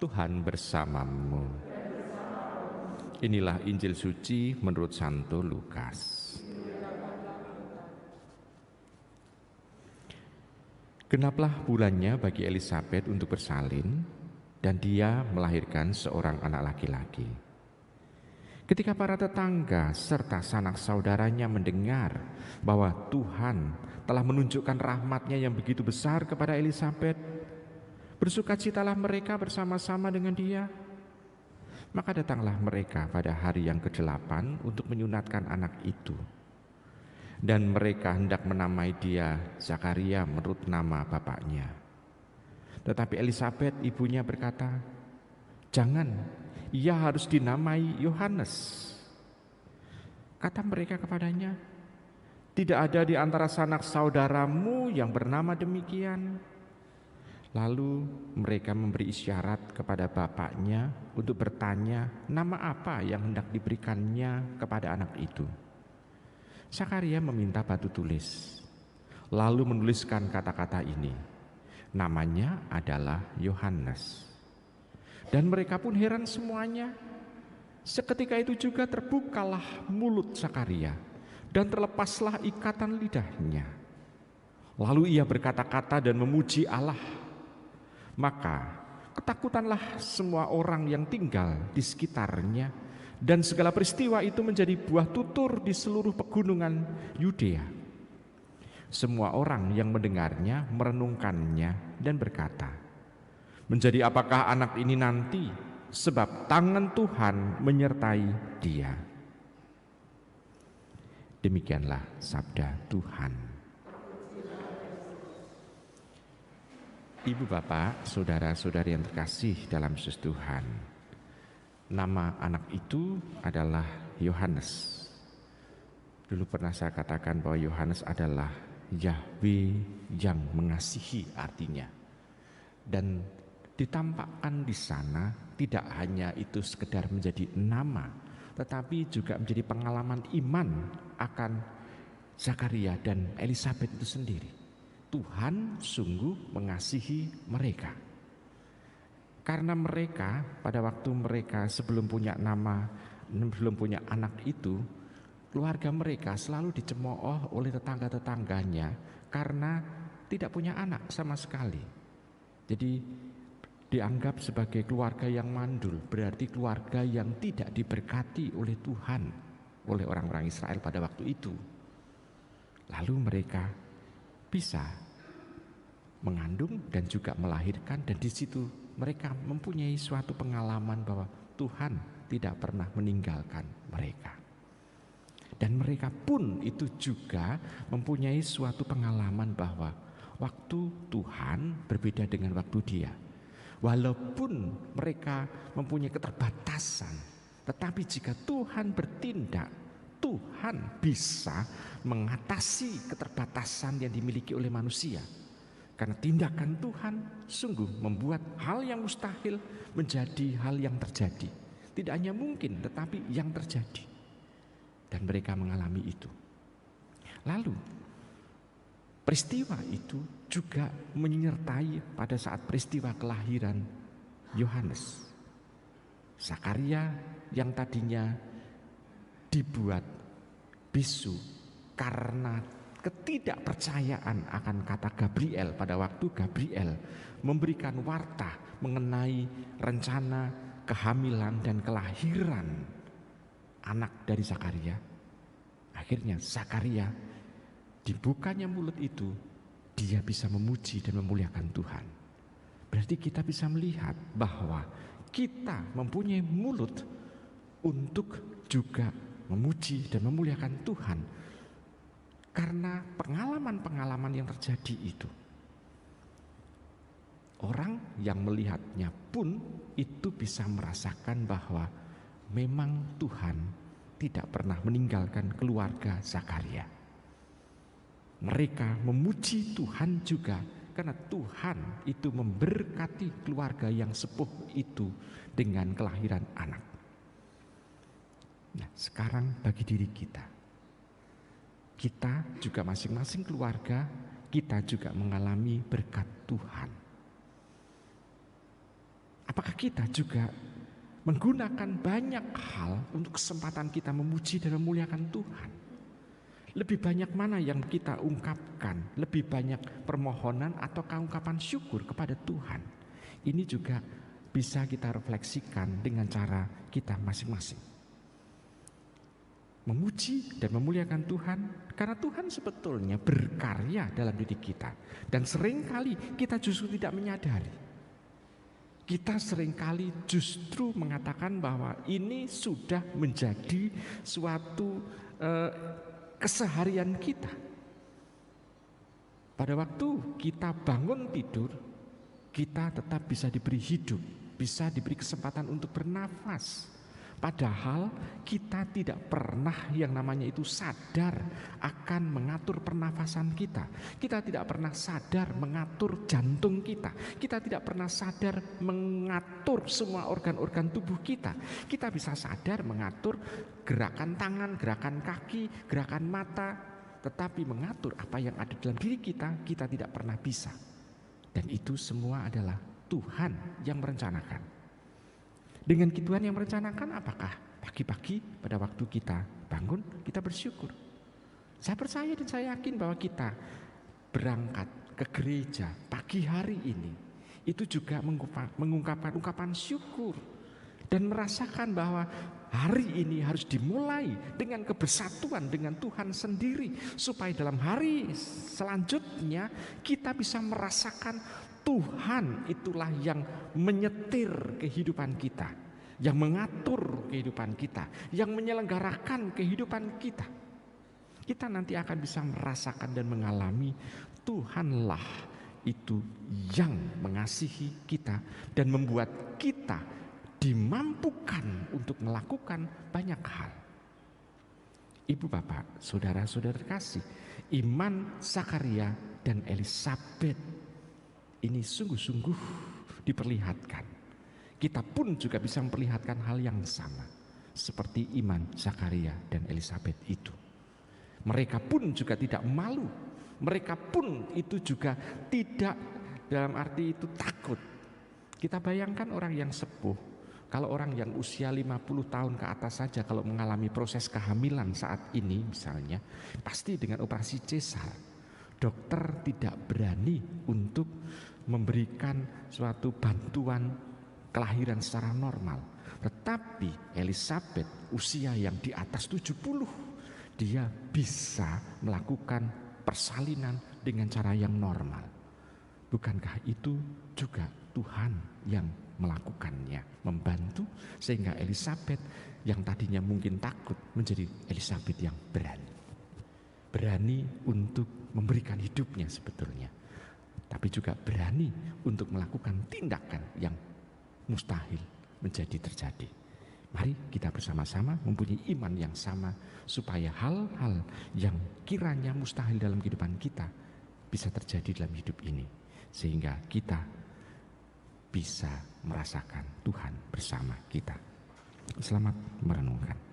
Tuhan bersamamu. Inilah Injil suci menurut Santo Lukas. Genaplah bulannya bagi Elisabet untuk bersalin, dan dia melahirkan seorang anak laki-laki. Ketika para tetangga serta sanak saudaranya mendengar bahwa Tuhan telah menunjukkan rahmat-Nya yang begitu besar kepada Elisabet, bersukacitalah mereka bersama-sama dengan dia. Maka datanglah mereka pada hari yang ke-8 untuk menyunatkan anak itu. Dan mereka hendak menamai dia Zakaria menurut nama bapaknya. Tetapi Elisabet ibunya berkata, "Jangan, ia harus dinamai Yohanes." Kata mereka kepadanya, "Tidak ada di antara sanak saudaramu yang bernama demikian." Lalu mereka memberi isyarat kepada bapaknya untuk bertanya nama apa yang hendak diberikannya kepada anak itu. Zakaria meminta batu tulis, lalu menuliskan kata-kata ini, "Namanya adalah Yohanes." Dan mereka pun heran semuanya. Seketika itu juga terbukalah mulut Zakaria dan terlepaslah ikatan lidahnya. Lalu ia berkata-kata dan memuji Allah. Maka ketakutanlah semua orang yang tinggal di sekitarnya, dan segala peristiwa itu menjadi buah tutur di seluruh pegunungan Yudea. Semua orang yang mendengarnya merenungkannya dan berkata, "Menjadi apakah anak ini nanti? Sebab tangan Tuhan menyertai dia." Demikianlah sabda Tuhan. Ibu bapak, saudara-saudari yang terkasih dalam Yesus Tuhan, nama anak itu adalah Yohanes. Dulu pernah saya katakan bahwa Yohanes adalah Yahweh yang mengasihi artinya. Dan ditampakkan di sana tidak hanya itu sekedar menjadi nama, tetapi juga menjadi pengalaman iman akan Zakaria dan Elisabet itu sendiri. Tuhan sungguh mengasihi mereka. Karena mereka pada waktu mereka sebelum punya nama, belum punya anak itu, keluarga mereka selalu dicemooh oleh tetangga-tetangganya karena tidak punya anak sama sekali. Jadi dianggap sebagai keluarga yang mandul, berarti keluarga yang tidak diberkati oleh Tuhan, oleh orang-orang Israel pada waktu itu. Lalu mereka bisa mengandung dan juga melahirkan, dan di situ mereka mempunyai suatu pengalaman bahwa Tuhan tidak pernah meninggalkan mereka. Dan mereka pun itu juga mempunyai suatu pengalaman bahwa waktu Tuhan berbeda dengan waktu dia. Walaupun mereka mempunyai keterbatasan, tetapi jika Tuhan bertindak, Tuhan bisa mengatasi keterbatasan yang dimiliki oleh manusia. Karena tindakan Tuhan sungguh membuat hal yang mustahil menjadi hal yang terjadi. Tidak hanya mungkin, tetapi yang terjadi. Dan mereka mengalami itu. Lalu peristiwa itu juga menyertai pada saat peristiwa kelahiran Yohanes. Zakaria yang tadinya dibuat bisu karena ketidakpercayaan akan kata Gabriel pada waktu Gabriel memberikan warta mengenai rencana kehamilan dan kelahiran anak dari Zakaria. Akhirnya Zakaria, dibukanya mulut itu, dia bisa memuji dan memuliakan Tuhan. Berarti kita bisa melihat bahwa kita mempunyai mulut untuk juga memuji dan memuliakan Tuhan karena pengalaman-pengalaman yang terjadi itu. Orang yang melihatnya pun itu bisa merasakan bahwa memang Tuhan tidak pernah meninggalkan keluarga Zakaria. Mereka memuji Tuhan juga karena Tuhan itu memberkati keluarga yang sepuh itu dengan kelahiran anak. Nah, sekarang bagi diri kita juga masing-masing keluarga, kita juga mengalami berkat Tuhan. Apakah kita juga menggunakan banyak hal untuk kesempatan kita memuji dan memuliakan Tuhan? Lebih banyak mana yang kita ungkapkan? Lebih banyak permohonan atau ungkapan syukur kepada Tuhan? Ini juga bisa kita refleksikan dengan cara kita masing-masing. Memuji dan memuliakan Tuhan, karena Tuhan sebetulnya berkarya dalam diri kita. Dan seringkali kita justru tidak menyadari. Kita seringkali justru mengatakan bahwa ini sudah menjadi suatu keseharian kita. Pada waktu kita bangun tidur, kita tetap bisa diberi hidup, bisa diberi kesempatan untuk bernafas. Padahal kita tidak pernah yang namanya itu sadar akan mengatur pernafasan kita. Kita tidak pernah sadar mengatur jantung kita. Kita tidak pernah sadar mengatur semua organ-organ tubuh kita. Kita bisa sadar mengatur gerakan tangan, gerakan kaki, gerakan mata, tetapi mengatur apa yang ada dalam diri kita, kita tidak pernah bisa. Dan itu semua adalah Tuhan yang merencanakan. Dengan Tuhan yang merencanakan, apakah pagi-pagi pada waktu kita bangun, kita bersyukur? Saya percaya dan saya yakin bahwa kita berangkat ke gereja pagi hari ini, itu juga mengungkapkan ungkapan syukur. Dan merasakan bahwa hari ini harus dimulai dengan kebersatuan dengan Tuhan sendiri. Supaya dalam hari selanjutnya kita bisa merasakan Tuhan itulah yang menyetir kehidupan kita, yang mengatur kehidupan kita, yang menyelenggarakan kehidupan kita. Kita nanti akan bisa merasakan dan mengalami Tuhanlah itu yang mengasihi kita dan membuat kita dimampukan untuk melakukan banyak hal. Ibu bapak, saudara-saudara kasih, iman Zakaria dan Elisabet ini sungguh-sungguh diperlihatkan. Kita pun juga bisa memperlihatkan hal yang sama seperti iman Zakaria dan Elisabet itu. Mereka pun juga tidak malu. Mereka pun itu juga tidak dalam arti itu takut. Kita bayangkan orang yang sepuh, kalau orang yang usia 50 tahun ke atas saja kalau mengalami proses kehamilan saat ini misalnya, pasti dengan operasi cesar, dokter tidak berani untuk memberikan suatu bantuan kelahiran secara normal. Tetapi Elisabet usia yang di atas 70, dia bisa melakukan persalinan dengan cara yang normal. Bukankah itu juga Tuhan yang melakukannya, membantu sehingga Elisabet yang tadinya mungkin takut menjadi Elisabet yang berani untuk memberikan hidupnya sebetulnya, tapi juga berani untuk melakukan tindakan yang mustahil menjadi terjadi. Mari kita bersama-sama mempunyai iman yang sama supaya hal-hal yang kiranya mustahil dalam kehidupan kita bisa terjadi dalam hidup ini, sehingga kita bisa merasakan Tuhan bersama kita. Selamat merenungkan.